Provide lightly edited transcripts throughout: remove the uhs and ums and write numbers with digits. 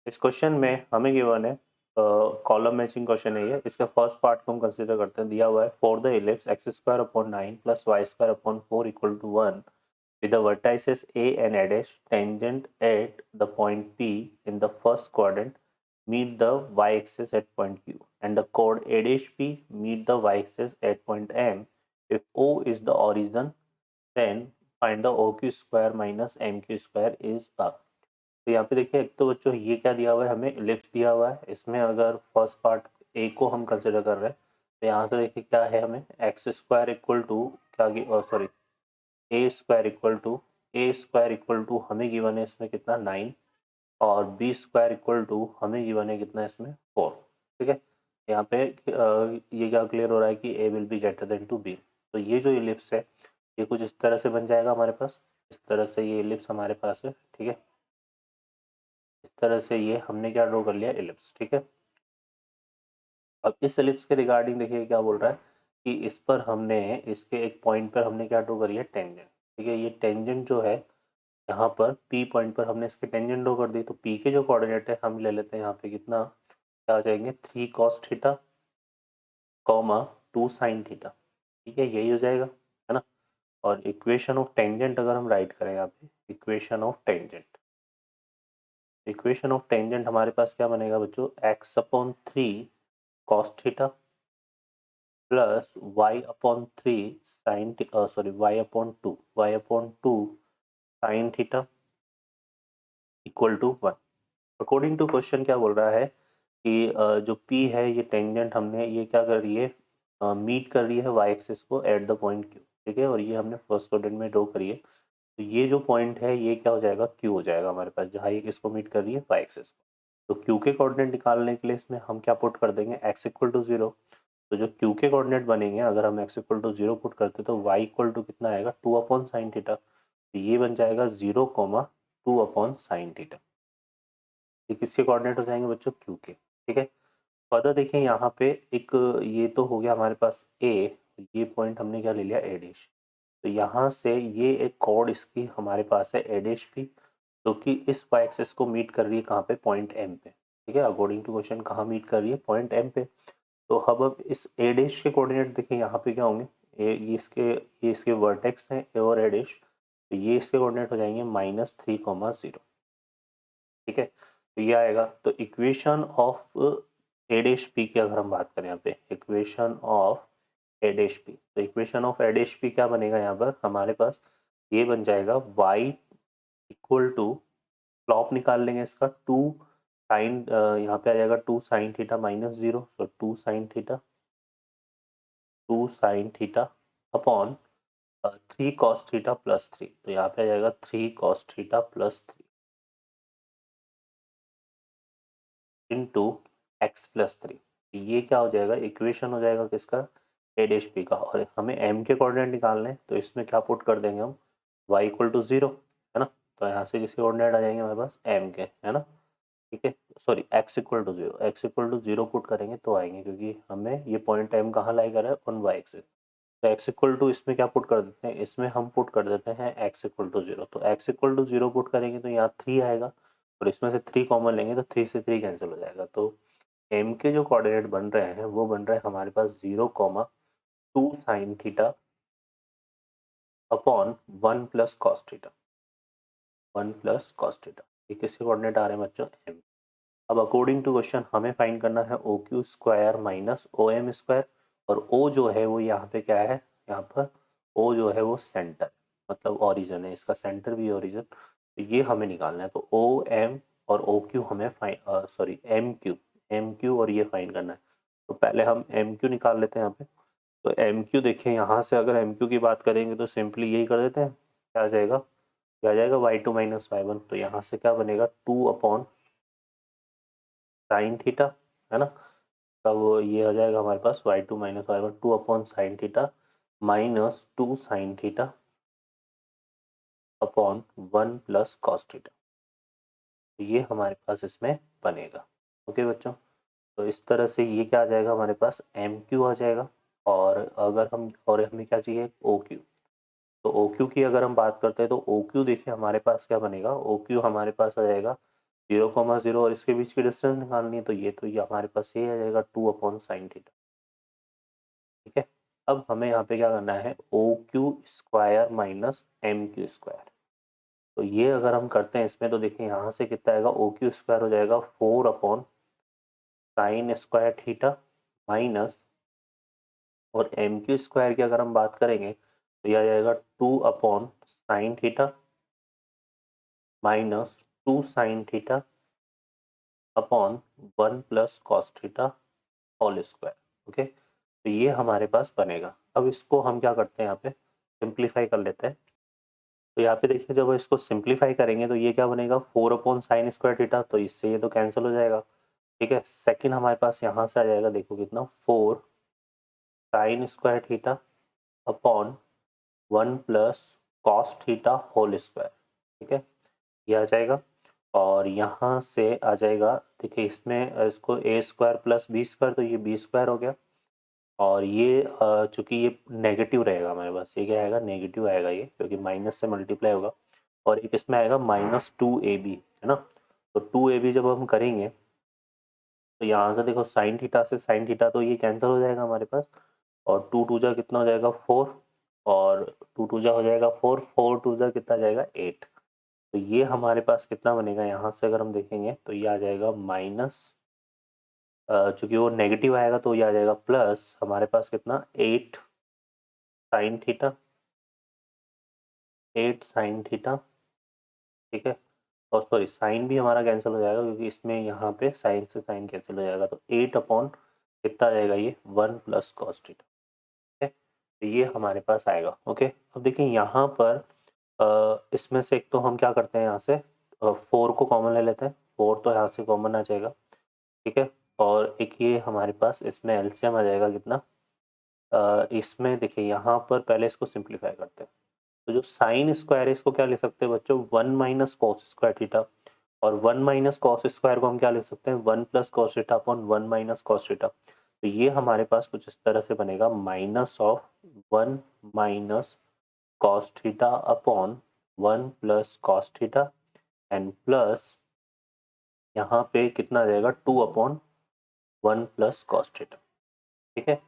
इस क्वेश्चन में हमें गिवन है कॉलम मैचिंग क्वेश्चन है ये। इसका फर्स्ट पार्ट को हम कंसीडर करते हैं। दिया हुआ है for the ellipse X square upon 9 plus Y square upon 4 equal to 1 with the vertices A and A dash tangent at the point P in the first quadrant meet the y-axis at point Q and the chord A dash P meet the y-axis at point M. If O is the origin, then find the OQ square minus MQ square is a। तो यहाँ पे देखिए, एक तो बच्चों ये क्या दिया हुआ है, हमें इलिप्स दिया हुआ है। इसमें अगर फर्स्ट पार्ट ए को हम कंसिडर कर रहे हैं तो यहाँ से देखिए क्या है, हमें एक्स स्क्वायर इक्वल टू क्या sorry A square equal to हमें गिवन है इसमें कितना 9 और बी स्क्वायर इक्वल टू हमें गिवन है कितना इसमें 4। ठीक है, यहाँ पे ये क्या क्लियर हो रहा है कि A will be greater than two B. तो ये जो इलिप्स है ये कुछ इस तरह से बन जाएगा हमारे पास। इस तरह से ये इलिप्स हमारे पास है। ठीक है, इस तरह से ये हमने क्या ड्रॉ कर लिया, इलिप्स। ठीक है, अब इस एलिप्स के रिगार्डिंग देखिए क्या बोल रहा है कि इस पर हमने इसके एक पॉइंट पर हमने क्या ड्रॉ करी है, टेंजेंट। ठीक है, ये टेंजेंट जो है यहाँ पर पी पॉइंट पर हमने इसके टेंजेंट ड्रॉ कर दी। तो पी के जो कोऑर्डिनेट है हम ले लेते हैं यहाँ पे कितना, क्या आ जाएंगे 3 cos theta comma 2 sin theta. ठीक है, यही हो जाएगा, है ना। और इक्वेशन ऑफ टेंजेंट अगर हम राइट करें यहाँ पे, इक्वेशन ऑफ टेंजेंट हमारे पास क्या बनेगा बच्चों, X upon 3 cos theta plus Y upon 3 sine Y upon two sine theta equal to 1। According to question क्या बोल रहा है कि जो P है ये टेंजेंट हमने ये क्या कर रही है, मीट कर रही है वाई एक्सिस को एट द पॉइंट Q। ठीक है, और ये हमने फर्स्ट क्वाड्रेंट में ड्रॉ करी है। तो ये जो पॉइंट है ये क्या हो जाएगा, Q हो जाएगा हमारे पास, जहाँ ये किसको मीट कर रही है, वाई एक्सिस को। तो Q के कोऑर्डिनेट निकालने के लिए इसमें हम क्या पुट कर देंगे, x इक्वल टू 0। तो जो Q के कोऑर्डिनेट बनेंगे अगर हम x इक्वल टू 0 पुट करते तो y इक्वल टू कितना आएगा, 2 अपॉन साइन थीटा। तो ये बन जाएगा 0 2 अपॉन साइन थीटा। ये किसके कोऑर्डिनेट हो जाएंगे बच्चों, Q के। ठीक है, फर्दर देखिए यहाँ पे एक ये तो हो गया हमारे पास A, ये पॉइंट हमने क्या ले लिया, A डैश। तो यहाँ से ये एक कॉर्ड इसकी हमारे पास है A डैश भी, जो कि इस वाई एक्सिस को मीट कर रही है कहाँ पे, पॉइंट M पे। ठीक है, अकॉर्डिंग टू क्वेश्चन कहाँ मीट कर रही है, पॉइंट M पे। तो अब इस A डैश के कोऑर्डिनेट देखिए यहाँ पे क्या होंगे, ये इसके वर्टेक्स हैं A और A डैश। तो ये इसके कोऑर्डिनेट हो जाएंगे -3, 0। ठीक है, तो ये आएगा। तो equation of A dash P की अगर हम बात करें यहाँ पे, equation of A dash P, तो equation of A dash P क्या बनेगा यहाँ पर हमारे पास, ये बन जाएगा y इक्वल टू, प्लॉप निकाल लेंगे इसका, टू साइन, यहाँ पे आ जाएगा 2 साइन थीटा -0, सो 2 sine theta upon 3 cos theta plus 3। तो यहाँ पे आ जाएगा 3 cos theta plus 3 into x plus 3। ये क्या हो जाएगा, इक्वेशन हो जाएगा किसका, ए डैश पी का। और हमें एम के कोऑर्डिनेट निकालने हैं तो इसमें क्या पुट कर देंगे हम, वाई इक्वल टू 0, है ना। तो यहाँ से किसके कोऑर्डिनेट आ जाएंगे हमारे पास, एम के, है ना। ठीक है, sorry X equal to 0, put करेंगे तो आएंगे, क्योंकि हमें ये पॉइंट एम कहाँ लाई कर रहा है, ऑन वाई एक्सिस। तो एक्स इक्वल टू इसमें क्या पुट कर देते हैं, इसमें हम पुट कर देते हैं एक्स इक्वल टू 0। तो एक्स इक्वल टू 0 पुट करेंगे तो यहाँ 3 आएगा, और इसमें से 3 कॉमन लेंगे तो 3 से 3 कैंसिल हो जाएगा। तो एम के जो कोऑर्डिनेट बन रहे हैं वो बन रहे हैं हमारे पास 0, 2 sine theta upon 1 plus cos theta, 1 plus cos theta. ये किसके कोऑर्डिनेट आ रहे हैं बच्चों, एम। अब अकॉर्डिंग टू क्वेश्चन हमें फाइंड करना है O Q square minus O M square. और ओ जो है वो यहाँ पे क्या है, यहाँ पर ओ जो है वो सेंटर, मतलब ओरिजिन है, इसका सेंटर भी ओरिजिन। तो ये हमें निकालना है। तो ओ एम और ओ क्यू हमें एम क्यू और ये फाइंड करना है। तो पहले हम एम क्यू निकाल लेते हैं यहाँ पे। तो एम क्यू देखिए, यहाँ से अगर एम क्यू की बात करेंगे तो सिंपली यही कर देते हैं, क्या आ जाएगा, क्या आ जाएगा y2 माइनस y1। तो यहाँ से क्या बनेगा, 2 अपॉन साइन थीटा, है ना। तब ये आ जाएगा हमारे पास y2 minus y1, 2 upon sine theta minus 2 sine theta upon 1 plus cos theta. ये हमारे पास इसमें बनेगा। ओके बच्चों, तो इस तरह से ये क्या आ जाएगा हमारे पास, एम क्यू आ जाएगा। और अगर हम, और हमें क्या चाहिए, ओ क्यू। तो ओ क्यू की अगर हम बात करते हैं तो ओ क्यू देखिए हमारे पास क्या बनेगा, ओ क्यू हमारे पास आ जाएगा 0,0 और इसके बीच की डिस्टेंस निकालनी है, तो ये हमारे पास ये आ जाएगा 2/sin थीटा। ठीक है, अब हमें यहाँ पे क्या करना है, OQ² माइनस MQ²। तो ये अगर हम करते हैं इसमें, तो देखिए यहाँ से कितना आएगा, OQ² हो जाएगा 4/sin² थीटा माइनस, और MQ² की अगर हम बात करेंगे तो यह आ जाएगा 2/sin theta minus 2sin theta upon 1 + cos theta whole square. Okay, तो ये हमारे पास बनेगा। अब इसको हम क्या करते हैं, यहाँ पे सिंप्लीफाई कर लेते हैं। तो यहाँ पे देखिए, जब इसको सिंप्लीफाई करेंगे तो ये क्या बनेगा, 4/sin² थीटा, तो इससे ये तो कैंसिल हो जाएगा। ठीक है, सेकंड हमारे पास यहाँ से आ जाएगा, देखो कितना, 4sin² theta upon 1 + cos theta whole square. ठीक है, ये आ जाएगा, और यहाँ से आ जाएगा, देखिए इसमें इसको A² + B², तो ये B² हो गया, और ये चूंकि ये नेगेटिव रहेगा हमारे पास, ये क्या आएगा, नेगेटिव आएगा ये, क्योंकि माइनस से मल्टीप्लाई होगा, और एक इसमें आएगा -2AB, है ना। तो 2AB जब हम करेंगे तो यहाँ से देखो साइन थीटा से साइन थीटा, तो ये कैंसिल हो जाएगा हमारे पास, और 2 × 2 कितना हो जाएगा, 4, और 2 × 2 हो जाएगा 4, 4 × 2 कितना जाएगा, 8। तो ये हमारे पास कितना बनेगा, यहाँ से अगर हम देखेंगे तो ये आ जाएगा माइनस, चूंकि वो नेगेटिव आएगा तो ये आ जाएगा प्लस, हमारे पास कितना, 8 sin थीटा, 8 sin थीटा। ठीक है, और सॉरी साइन भी हमारा कैंसिल हो जाएगा, क्योंकि इसमें यहाँ पे साइन से साइन कैंसिल हो जाएगा, तो 8 कितना आ जाएगा, ये 1 + cos थीटा। ठीक है, तो ये हमारे पास आएगा। ओके, अब देखिए यहाँ पर इसमें से एक तो हम क्या करते हैं, यहाँ से 4 को कॉमन ले लेते हैं, 4 तो यहाँ से कॉमन आ जाएगा। ठीक है, और एक ये हमारे पास इसमें एलसीएम आ जाएगा कितना, इसमें देखिए यहाँ पर पहले इसको सिंप्लीफाई करते हैं। तो जो साइन स्क्वायर है इसको क्या लिख सकते हैं बच्चों, 1 - cos² थीटा, और 1 - cos² को हम क्या लिख सकते हैं, 1 + cos theta upon 1 - cos theta. तो ये हमारे पास कुछ इस तरह से बनेगा, -1 - cos theta upon 1 + cos theta, and plus यहाँ पे कितना आ जाएगा, 2/1 + cos थीटा। ठीक है,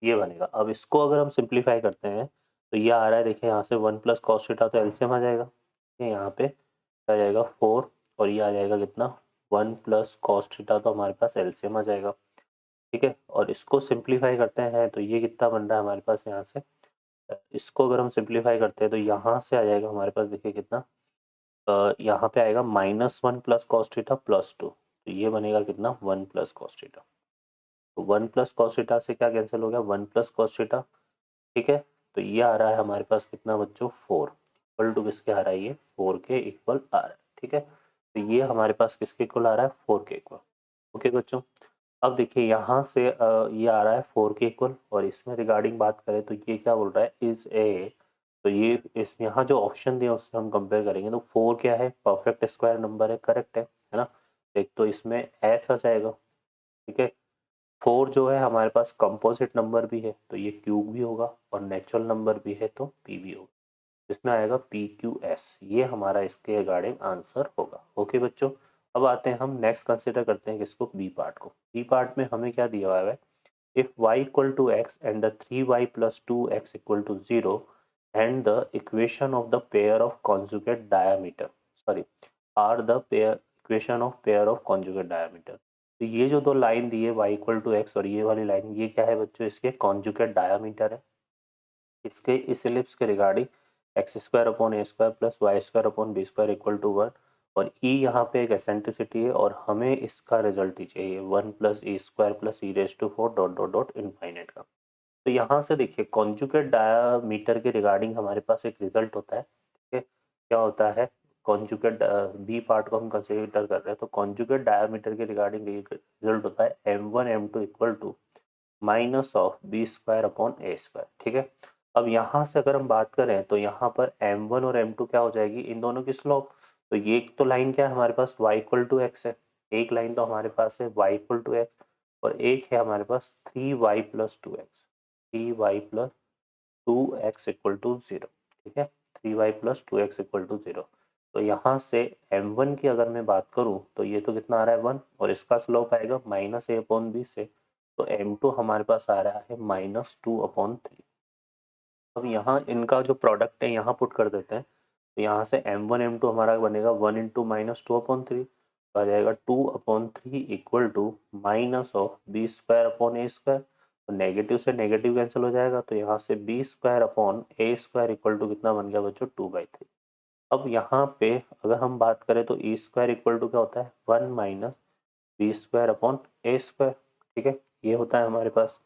ये बनेगा। अब इसको अगर हम सिंप्लीफाई करते हैं तो ये आ रहा है, देखिए यहाँ से 1 + cos थीटा, तो एलसीएम आ जाएगा, ठीक है, यहाँ पे आ जाएगा 4, और ये आ जाएगा कितना, 1 + cos थीटा, तो हमारे पास एलसीएम आ जाएगा। ठीक है, और इसको सिंप्लीफाई करते हैं तो ये कितना बन रहा है हमारे पास, यहाँ से इसको अगर हम सिंप्लीफाई करते हैं तो यहाँ से आ जाएगा हमारे पास, देखिए कितना, यहाँ पे आएगा -1 + cos थीटा +2, तो ये बनेगा कितना, 1 + cos थीटा। तो 1 + cos थीटा से क्या कैंसिल हो गया, 1 + cos थीटा। ठीक है, तो ये आ रहा है हमारे पास कितना बच्चों, 4, इक्वल टू किसके आ रहा है, ये 4 के इक्वल आ रहा है। ठीक है, तो ये हमारे पास किसके इक्वल आ रहा है, 4 के इक्वल। ओके बच्चों, अब देखिए यहाँ से ये आ रहा है 4 के इक्वल, और इसमें रिगार्डिंग बात करें तो ये क्या बोल रहा है, इज ए, तो ये इस यहाँ जो ऑप्शन दिया उससे हम कंपेयर करेंगे, तो 4 क्या है, परफेक्ट स्क्वायर नंबर है, करेक्ट है ना। एक तो इसमें एस आ जाएगा। ठीक है, 4 जो है हमारे पास कंपोजिट नंबर भी है, तो ये क्यूब भी होगा, और नेचुरल नंबर भी है तो पी भी होगा, इसमें आएगा PQS, ये हमारा इसके रिगार्डिंग आंसर होगा। ओके बच्चों, अब आते हैं हम नेक्स्ट कंसिडर करते हैं किसको, बी पार्ट को। बी पार्ट में हमें क्या दिया हुआ है, if y = x and the 3y + 2x = 0 and the equation of the pair of conjugate diameter, sorry, are the equation of pair of conjugate diameter। तो ये जो दो लाइन दी है y = x और ये वाली लाइन, ये क्या है बच्चों, इसके कॉन्जुगेट डायमीटर है। इसके इस इलिप्स के regarding x² + a² + y² / b² = 1, और e यहाँ पे एक एसेंट्रिसिटी है, और हमें इसका रिजल्ट ही चाहिए 1 + e² + e⁴ ... इनफाइनाइट का। तो यहाँ से देखिए कॉन्जुगेट डायमीटर के रिगार्डिंग हमारे पास एक रिजल्ट होता है। ठीक है, क्या होता है, कॉन्जुगेट बी पार्ट को हम कंसिडर कर रहे हैं, तो कॉन्जुगेट डायमीटर के रिगार्डिंग रिजल्ट होता है m1 m2 = -b² / a²। ठीक है, अब यहाँ से अगर हम बात करें तो यहाँ पर m1 और m2 क्या हो जाएगी, इन दोनों की स्लोप। तो ये एक तो लाइन क्या है हमारे पास, y = x है, एक लाइन तो हमारे पास है y = x, और एक है हमारे पास 3y + 2x, 3y + 2x = 0। ठीक है, 3y + 2x = 0। तो यहाँ से m1 की अगर मैं बात करूँ तो ये तो कितना आ रहा है 1 और इसका स्लोप आएगा -a/b से, तो m2 हमारे पास आ रहा है -2/3। अब यहाँ इनका जो प्रोडक्ट है यहाँ पुट कर देते हैं, तो यहाँ से m1 m2 हमारा बनेगा 1 इंटू -2/3, तो आ जाएगा 2/3 इक्वल टू -b²/a²। तो नेगेटिव से नेगेटिव कैंसिल हो जाएगा, तो यहाँ से b²/a² इक्वल टू कितना बन गया बच्चों 2/3। अब यहाँ पे अगर हम बात करें तो e² इक्वल टू क्या होता है 1 माइनस b²/a²। ठीक है, ये होता है हमारे पास।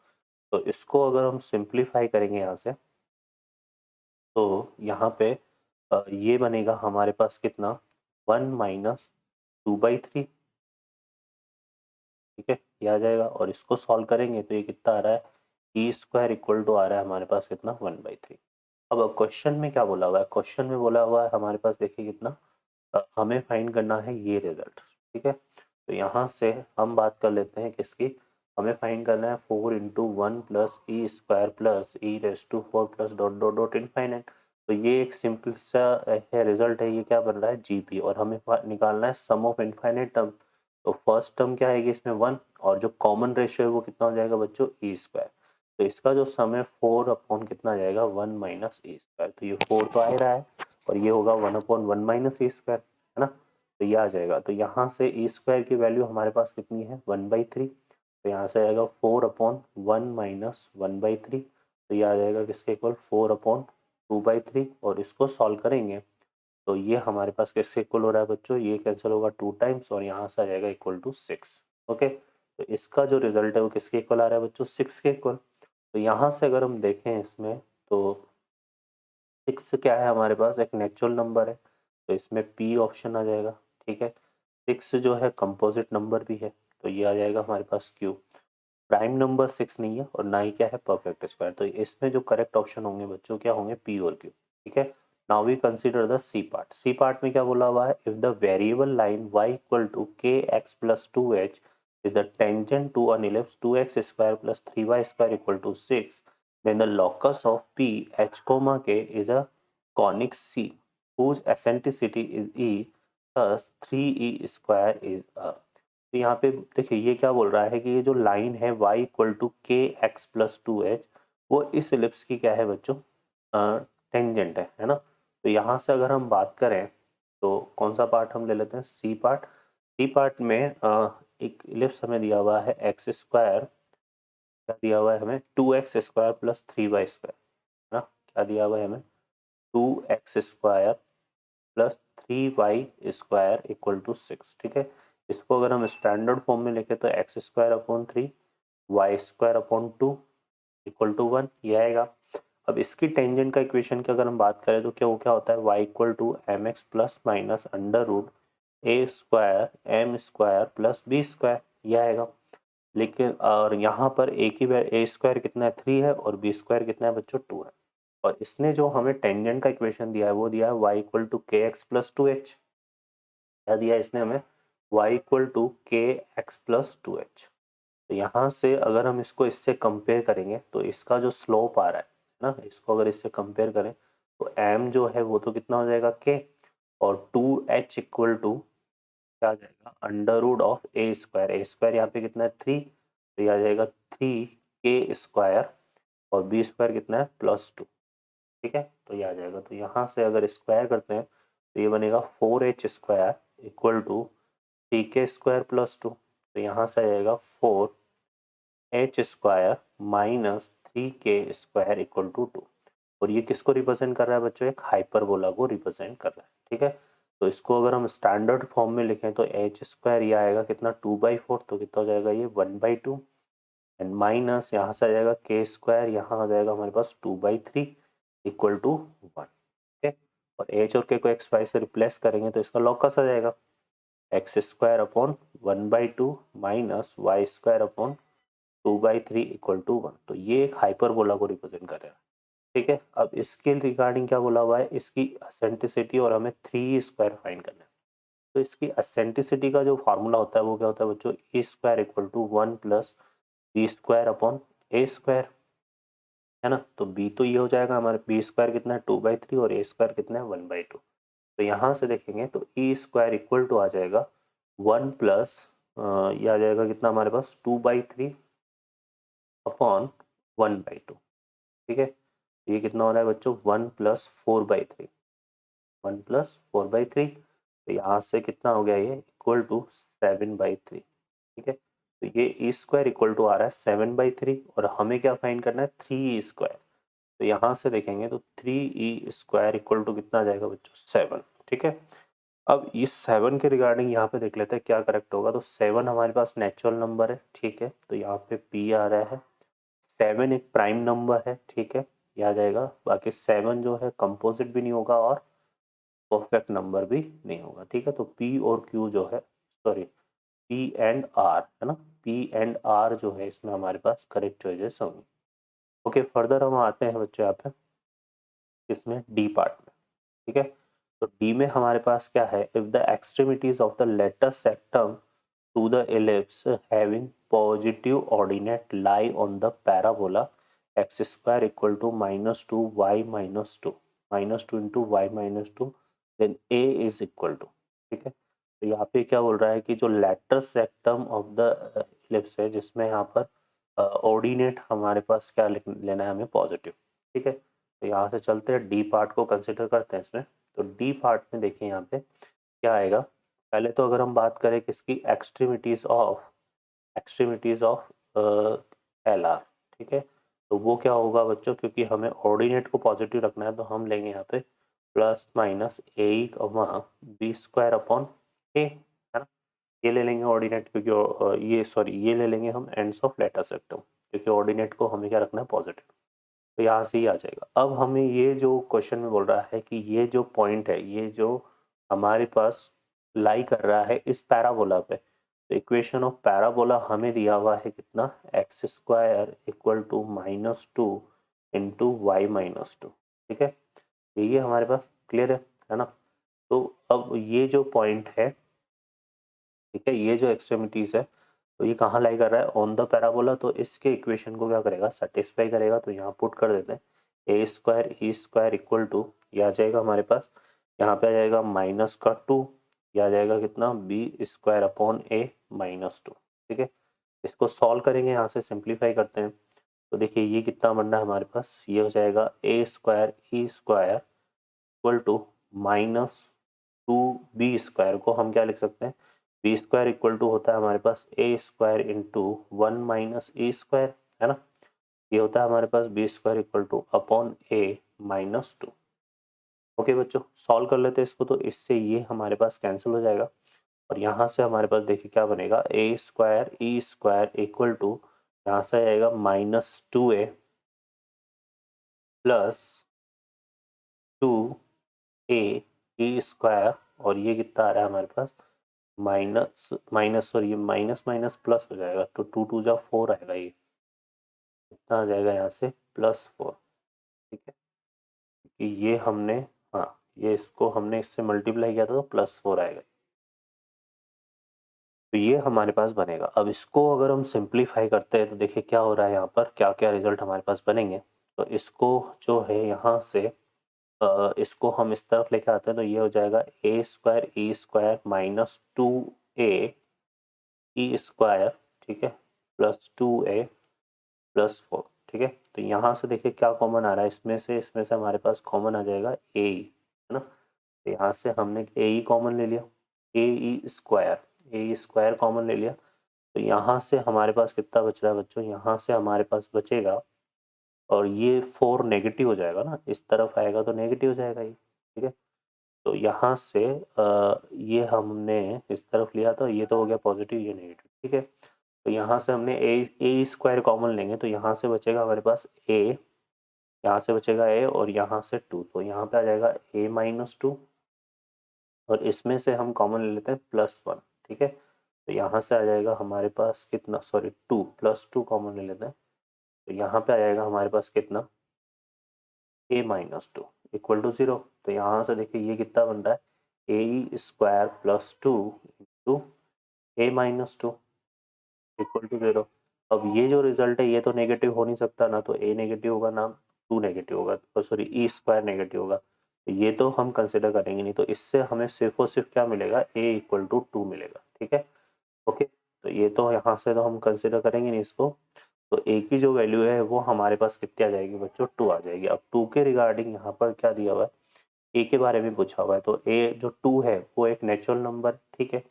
तो इसको अगर हम सिंप्लीफाई करेंगे यहाँ से, तो यहाँ पे ये बनेगा हमारे पास कितना 1 माइनस 2/3। ठीक है, ये आ जाएगा और इसको सॉल्व करेंगे तो ये कितना आ रहा है e² इक्वल टू आ रहा है हमारे पास कितना 1/3। अब क्वेश्चन में क्या बोला हुआ है, क्वेश्चन में बोला हुआ है हमारे पास देखिए कितना हमें फाइंड करना है ये रिजल्ट। ठीक है, तो यहाँ से हम बात कर लेते हैं किसकी, हमें फाइंड करना है 4 into 1 plus e² plus e⁴ plus dot dot dot infinite. तो ये एक सिंपल सा है रिजल्ट है, ये क्या बन रहा है जीपी, और हमें निकालना है सम ऑफ इनफाइनाइट टर्म। तो फर्स्ट टर्म क्या आएगी इसमें 1, और जो कॉमन रेशियो है वो कितना हो जाएगा बच्चों e²। तो इसका जो सम है 4 अपॉन कितना आ जाएगा 1 माइनस e²। तो ये 4 तो आ ही रहा है और ये होगा 1/1 माइनस e², है ना। तो ये आ जाएगा, तो यहाँ से e² की वैल्यू हमारे पास कितनी है 1/3। तो यहाँ से आएगा 4/1 माइनस 1/3। तो ये आ जाएगा किसके इक्वल 4/2/3, और इसको सॉल्व करेंगे तो ये हमारे पास किसके इक्वल हो रहा है बच्चों, ये कैंसिल होगा 2 टाइम्स और यहाँ से आ जाएगा इक्वल टू 6। ओके, तो इसका जो रिजल्ट है वो किसके इक्वल आ रहा है बच्चों 6 के इक्वल। तो यहाँ से अगर हम देखें इसमें तो 6 क्या है हमारे पास एक नेचुरल नंबर है, तो इसमें पी ऑप्शन आ जाएगा। ठीक है, 6 जो है कंपोजिट नंबर भी है, तो ये आ जाएगा हमारे पास क्यू। प्राइम नंबर 6 नहीं है और ना ही क्या है परफेक्ट स्क्वायर, तो इसमें जो करेक्ट ऑप्शन होंगे बच्चों क्या होंगे पी और क्यू। ठीक है, now we consider the C part. C part में क्या बोला हुआ है, if the variable line y equal to K X plus 2h is the tangent to an ellipse 2x² plus 3y² equal to 6, then the locus of p h comma k is a conic c whose eccentricity is e, thus 3e² is a। तो यहाँ पे देखिए ये क्या बोल रहा है कि ये जो लाइन है y equal to K X plus 2h वो इस एलिप्स की क्या है बच्चों टेंजेंट है ना। तो यहाँ से अगर हम बात करें तो कौन सा पार्ट हम ले लेते हैं सी पार्ट। सी पार्ट में एक एलिप्स हमें दिया हुआ है x², क्या दिया हुआ है हमें 2x² प्लस 3y² है ना। क्या दिया हुआ है हमें 2x² plus 3y² equal to 6। ठीक है, इसको अगर हम स्टैंडर्ड फॉर्म में लिखे तो x²/3 y²/2 इक्वल टू 1 ये आएगा। अब इसकी टेंजेंट का इक्वेशन की अगर हम बात करें तो क्या होता है y equal to mx plus minus under root a² m² plus b² ये आएगा। लेकिन और यहाँ पर एक ही a² कितना है 3 है और b² कितना है बच्चों 2 है, और इसने जो हमें टेंजेंट का इक्वेशन दिया है वो दिया है y equal to K X plus 2h। क्या दिया है इसने हमें y equal to K X plus 2h। तो यहाँ से अगर हम इसको इससे कंपेयर करेंगे तो इसका जो स्लोप आ रहा है ना, इसको अगर इससे कंपेयर करें तो m जो है वो तो कितना हो जाएगा k, और 2h इक्वल टू क्या आ जाएगा अंडर रूट ऑफ a² यहाँ पे कितना है 3, तो ये आ जाएगा 3k² और b² कितना है +2। ठीक है, तो ये आ जाएगा, तो यहाँ से अगर स्क्वायर करते हैं तो ये बनेगा 4h² इक्वल टू 3k² +2। तो यहाँ से आ जाएगा 4h² minus 3k² equal to 2। और ये किसको रिप्रेजेंट कर रहा है बच्चों, एक हाइपरबोला को रिप्रेजेंट कर रहा है। ठीक है, तो इसको अगर हम स्टैंडर्ड फॉर्म में लिखें तो h² ये आएगा कितना 2/4, तो कितना हो जाएगा ये 1/2 एंड माइनस यहाँ से आ जाएगा k², यहाँ आ जाएगा हमारे पास 2/3 इक्वल टू 1। ठीक है, और h और k को x/y से रिप्लेस करेंगे तो इसका लॉकस आ जाएगा x²/1/2 minus y²/2/3 equal to 1। तो ये एक हाइपरबोला को रिप्रेजेंट कर रहा है। ठीक है, अब इसके रिगार्डिंग क्या बोला हुआ है, इसकी एसेंट्रिसिटी और हमें 3e² फाइंड करना है। तो इसकी एसेंट्रिसिटी का जो फार्मूला होता है वो क्या होता है बच्चों e² equal to 1 plus b²/a², है ना। तो b तो ये हो जाएगा हमारे b² कितना है 2/3 और a² कितना है 1/2। तो यहाँ से देखेंगे तो ई स्क्वायर इक्वल टू आ जाएगा 1 प्लस ये आ जाएगा कितना हमारे पास 2/3 अपॉन 1/2। ठीक है, ये कितना हो रहा है बच्चों 1 प्लस 4/3, 1 प्लस 4/3। तो यहाँ से कितना हो गया ये इक्वल टू 7/3। ठीक है, तो ये ई स्क्वायर इक्वल टू आ रहा है 7/3 और हमें क्या फाइंड करना है 3 स्क्वायर। तो यहाँ से देखेंगे तो 3 स्क्वायर इक्वल टू कितना आ जाएगा बच्चों 7। ठीक है, अब इस 7 के रिगार्डिंग यहाँ पे देख लेते हैं क्या करेक्ट होगा। तो 7 हमारे पास नेचुरल नंबर है। ठीक है, तो यहाँ पे पी आ रहा है। 7 एक प्राइम नंबर है। ठीक है, ये आ जाएगा। बाकी 7 जो है कंपोजिट भी नहीं होगा और परफेक्ट नंबर भी नहीं होगा। ठीक है, तो पी और क्यू जो है, सॉरी पी एंड आर है ना, पी एंड आर जो है इसमें हमारे पास करेक्ट चॉइसेस होंगी। ओके, फर्दर हम आते हैं बच्चों यहाँ पे इसमें डी पार्ट में। ठीक है, तो डी में हमारे पास क्या है, if the extremities of the letter सेक्टम to the ellipse having positive ordinate lie on the parabola x square equal to -2 y minus 2 -2 into y minus 2 then a is equal to। ठीक है, तो यहाँ पे क्या बोल रहा है कि जो लेटर सेक्टम ऑफ द इलिप्स है जिसमें यहाँ पर ऑर्डिनेट हमारे पास क्या लेना है हमें पॉजिटिव। ठीक है, तो यहाँ से चलते हैं डी पार्ट को कंसिडर करते हैं इसमें। तो डी पार्ट में देखिए यहाँ पे क्या आएगा। पहले तो अगर हम बात करें किसकी एक्सट्रीमिटीज ऑफ एल आर। ठीक है, तो वो क्या होगा बच्चों, क्योंकि हमें ऑर्डिनेट को पॉजिटिव रखना है तो हम लेंगे यहाँ पे plus minus A B square upon A, है ना। ये ले लेंगे ऑर्डिनेट, क्योंकि ये ले लेंगे हम एंड्स ऑफ लेटर सेक्टम, क्योंकि ऑर्डिनेट को हमें क्या रखना है पॉजिटिव। तो यहाँ से ही आ जाएगा। अब हमें ये जो क्वेश्चन में बोल रहा है कि ये जो पॉइंट है, ये जो हमारे पास लाई कर रहा है इस पैराबोला पे, तो इक्वेशन ऑफ पैराबोला हमें दिया हुआ है कितना, X square equal to -2 into Y -2। ठीक है, ये हमारे पास क्लियर है ना। तो अब ये जो पॉइंट है, ठीक है, ये जो एक्सट्रीमिटीज है, तो ये कहाँ लाई कर रहा है ऑन द पैराबोला। तो इसके इक्वेशन को क्या करेगा, सेटिस्फाई करेगा। तो यहाँ पुट कर देते हैं A square E square equal to, ये आ जाएगा हमारे पास, यहाँ पे आ जाएगा -2, ये आ जाएगा कितना बी स्क्वायर अपॉन ए -2। ठीक है, इसको सॉल्व करेंगे, यहाँ से सिंप्लीफाई करते हैं। तो देखिए ये कितना बनना है हमारे पास, ये हो जाएगा A square E square equal to -2 B square को हम क्या लिख सकते हैं, बी स्क्वायर इक्वल टू होता है हमारे पास A square into 1 minus A square, है ना। ये होता है हमारे पास B square equal to upon A -2। Okay बच्चों, सॉल्व कर लेते हैं इसको। तो इससे ये हमारे पास कैंसिल हो जाएगा और यहाँ से हमारे पास देखिए क्या बनेगा, A square E square equal to, यहाँ से आएगा -2a plus 2a E square, और ये कितना आ रहा है हमारे पास माइनस माइनस, सॉरी ये माइनस माइनस प्लस हो जाएगा, तो 2 जा 4 आएगा, ये कितना आ जाएगा यहाँ से +4। ठीक है, कि ये हमने, हाँ ये इसको हमने इससे मल्टीप्लाई किया था तो +4 आएगा। तो ये हमारे पास बनेगा। अब इसको अगर हम सिंप्लीफाई करते हैं तो देखिए क्या हो रहा है, यहाँ पर क्या क्या रिजल्ट हमारे पास बनेंगे। तो इसको जो है यहाँ से इसको हम इस तरफ लेके आते हैं, तो ये हो जाएगा A square E square -2a E square, ठीक है, +2a +4। ठीक है, तो यहाँ से देखिए क्या कॉमन आ रहा है, इसमें से हमारे पास कॉमन आ जाएगा ए ई, है ना। तो यहाँ से हमने ए ई कॉमन ले लिया, ए ई स्क्वायर कॉमन ले लिया। तो यहाँ से हमारे पास कितना बच रहा है बच्चों, यहाँ से हमारे पास बचेगा, और ये 4 नेगेटिव हो जाएगा ना, इस तरफ आएगा तो नेगेटिव हो जाएगा ये। ठीक है, तो यहाँ से ये हमने इस तरफ लिया था, ये तो हो गया पॉजिटिव, ये नेगेटिव। ठीक है, तो यहाँ से हमने ए स्क्वायर कॉमन लेंगे, तो यहाँ से बचेगा हमारे पास ए, यहाँ से बचेगा ए और यहाँ से 2, तो यहाँ पे आ जाएगा ए -2, और इसमें से हम कॉमन ले लेते हैं +1। ठीक है, तो यहाँ से आ जाएगा हमारे पास कितना, सॉरी 2 +2 कॉमन ले लेते हैं, तो यहाँ पे आ जाएगा हमारे पास कितना a -2 इक्वल टू 0। तो यहाँ से देखिए ये कितना बन रहा है, A square +2 into a -2 equal to 0। अब ये जो रिजल्ट है ये तो नेगेटिव हो नहीं सकता ना, तो a नेगेटिव होगा ना 2 नेगेटिव होगा, सॉरी ई स्क्वायर नेगेटिव होगा। ये तो हम कंसिडर करेंगे नहीं, तो इससे हमें सिर्फ और सिर्फ क्या मिलेगा, a इक्वल टू 2 मिलेगा। ठीक है, ओके। तो ये तो यहाँ से तो हम कंसिडर करेंगे नहीं इसको। तो a की जो वैल्यू है वो हमारे पास कितनी आ जाएगी बच्चों, 2 आ जाएगी। अब 2 के रिगार्डिंग यहाँ पर क्या दिया हुआ है, a के बारे में पूछा हुआ है, तो a जो 2 है वो एक नेचुरल नंबर, ठीक है,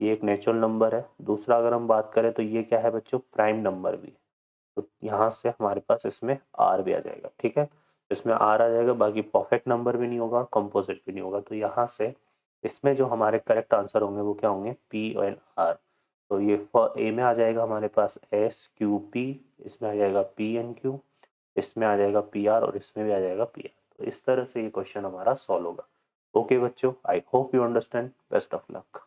ये एक नेचुरल नंबर है। दूसरा अगर हम बात करें तो ये क्या है बच्चों, प्राइम नंबर भी है। तो यहाँ से हमारे पास इसमें आर भी आ जाएगा। ठीक है, इसमें आर आ जाएगा, बाकी परफेक्ट नंबर भी नहीं होगा, कंपोजिट भी नहीं होगा। तो यहाँ से इसमें जो हमारे करेक्ट आंसर होंगे वो क्या होंगे, पी एंड आर। तो ये ए में आ जाएगा हमारे पास एस क्यू पी, इसमें आ जाएगा पी एन क्यू, इसमें आ जाएगा पी आर, और इसमें भी आ जाएगा पी आर। तो इस तरह से ये क्वेश्चन हमारा सॉल्व होगा। ओके बच्चों, I hope you understand. Best of luck.